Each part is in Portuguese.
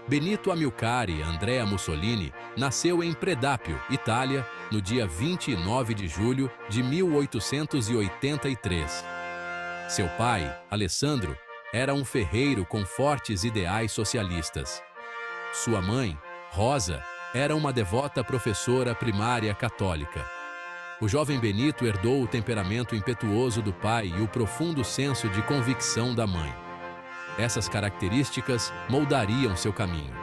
Benito Amilcare Andrea Mussolini nasceu em Predápio, Itália, no dia 29 de julho de 1883. Seu pai, Alessandro, era um ferreiro com fortes ideais socialistas. Sua mãe, Rosa, era uma devota professora primária católica. O jovem Benito herdou o temperamento impetuoso do pai e o profundo senso de convicção da mãe. Essas características moldariam seu caminho.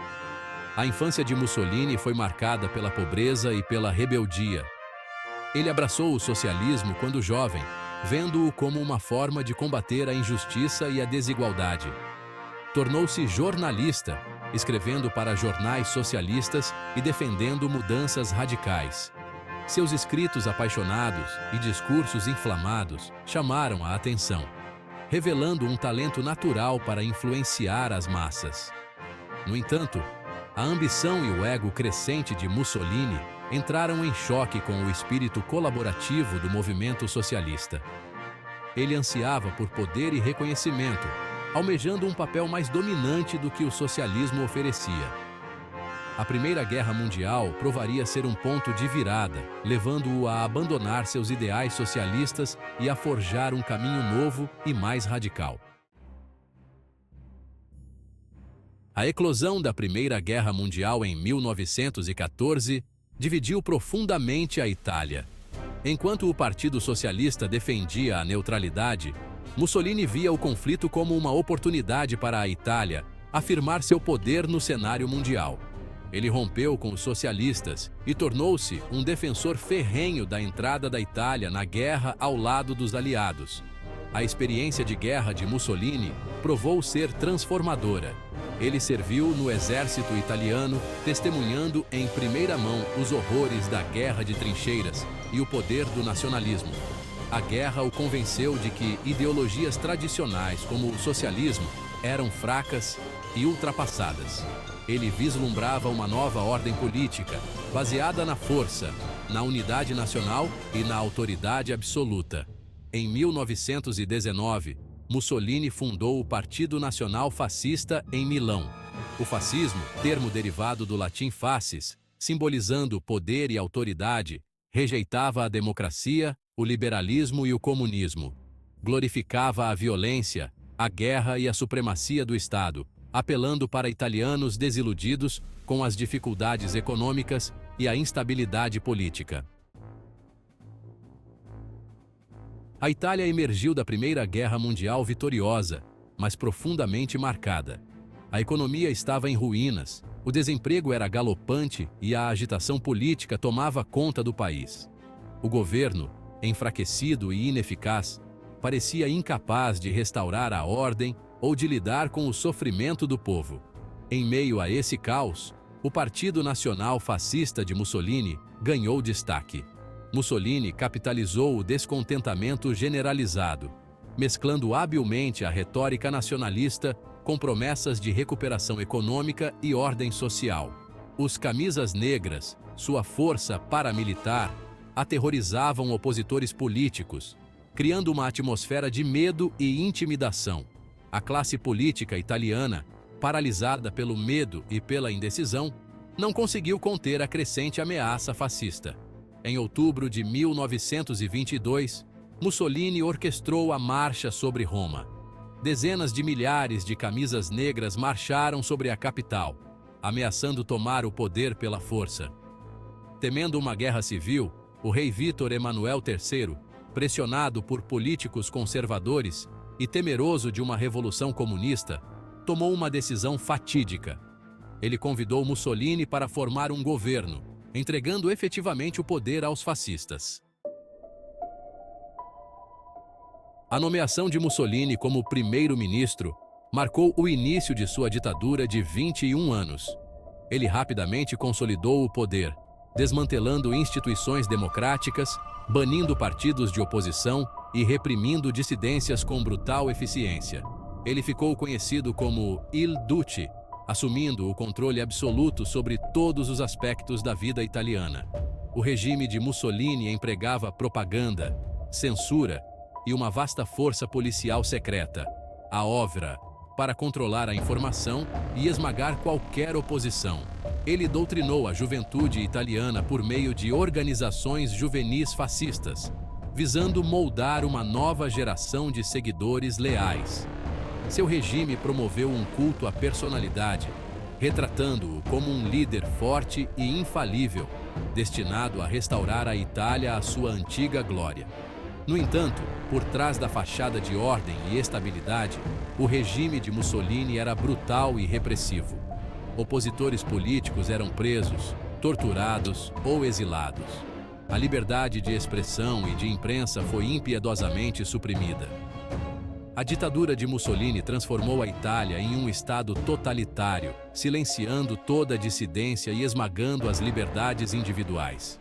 A infância de Mussolini foi marcada pela pobreza e pela rebeldia. Ele abraçou o socialismo quando jovem, vendo-o como uma forma de combater a injustiça e a desigualdade. Tornou-se jornalista, escrevendo para jornais socialistas e defendendo mudanças radicais. Seus escritos apaixonados e discursos inflamados chamaram a atenção, revelando um talento natural para influenciar as massas. No entanto, a ambição e o ego crescente de Mussolini entraram em choque com o espírito colaborativo do movimento socialista. Ele ansiava por poder e reconhecimento, almejando um papel mais dominante do que o socialismo oferecia. A Primeira Guerra Mundial provaria ser um ponto de virada, levando-o a abandonar seus ideais socialistas e a forjar um caminho novo e mais radical. A eclosão da Primeira Guerra Mundial em 1914 dividiu profundamente a Itália. Enquanto o Partido Socialista defendia a neutralidade, Mussolini via o conflito como uma oportunidade para a Itália afirmar seu poder no cenário mundial. Ele rompeu com os socialistas e tornou-se um defensor ferrenho da entrada da Itália na guerra ao lado dos aliados. A experiência de guerra de Mussolini provou ser transformadora. Ele serviu no exército italiano, testemunhando em primeira mão os horrores da guerra de trincheiras e o poder do nacionalismo. A guerra o convenceu de que ideologias tradicionais como o socialismo eram fracas e ultrapassadas. Ele vislumbrava uma nova ordem política, baseada na força, na unidade nacional e na autoridade absoluta. Em 1919, Mussolini fundou o Partido Nacional Fascista em Milão. O fascismo, termo derivado do latim fascis, simbolizando poder e autoridade, rejeitava a democracia, o liberalismo e o comunismo. Glorificava a violência, a guerra e a supremacia do Estado, apelando para italianos desiludidos com as dificuldades econômicas e a instabilidade política. A Itália emergiu da Primeira Guerra Mundial vitoriosa, mas profundamente marcada. A economia estava em ruínas, o desemprego era galopante e a agitação política tomava conta do país. O governo, enfraquecido e ineficaz, parecia incapaz de restaurar a ordem ou de lidar com o sofrimento do povo. Em meio a esse caos, o Partido Nacional Fascista de Mussolini ganhou destaque. Mussolini capitalizou o descontentamento generalizado, mesclando habilmente a retórica nacionalista com promessas de recuperação econômica e ordem social. Os camisas negras, sua força paramilitar, aterrorizavam opositores políticos, criando uma atmosfera de medo e intimidação. A classe política italiana, paralisada pelo medo e pela indecisão, não conseguiu conter a crescente ameaça fascista. Em outubro de 1922, Mussolini orquestrou a Marcha sobre Roma. Dezenas de milhares de camisas negras marcharam sobre a capital, ameaçando tomar o poder pela força. Temendo uma guerra civil, o rei Vítor Emanuel III, pressionado por políticos conservadores e temeroso de uma revolução comunista, tomou uma decisão fatídica. Ele convidou Mussolini para formar um governo, entregando efetivamente o poder aos fascistas. A nomeação de Mussolini como primeiro-ministro marcou o início de sua ditadura de 21 anos. Ele rapidamente consolidou o poder, desmantelando instituições democráticas, banindo partidos de oposição e reprimindo dissidências com brutal eficiência. Ele ficou conhecido como Il Duce, assumindo o controle absoluto sobre todos os aspectos da vida italiana. O regime de Mussolini empregava propaganda, censura e uma vasta força policial secreta, a Ovra, para controlar a informação e esmagar qualquer oposição. Ele doutrinou a juventude italiana por meio de organizações juvenis fascistas, visando moldar uma nova geração de seguidores leais. Seu regime promoveu um culto à personalidade, retratando-o como um líder forte e infalível, destinado a restaurar a Itália à sua antiga glória. No entanto, por trás da fachada de ordem e estabilidade, o regime de Mussolini era brutal e repressivo. Opositores políticos eram presos, torturados ou exilados. A liberdade de expressão e de imprensa foi impiedosamente suprimida. A ditadura de Mussolini transformou a Itália em um estado totalitário, silenciando toda a dissidência e esmagando as liberdades individuais.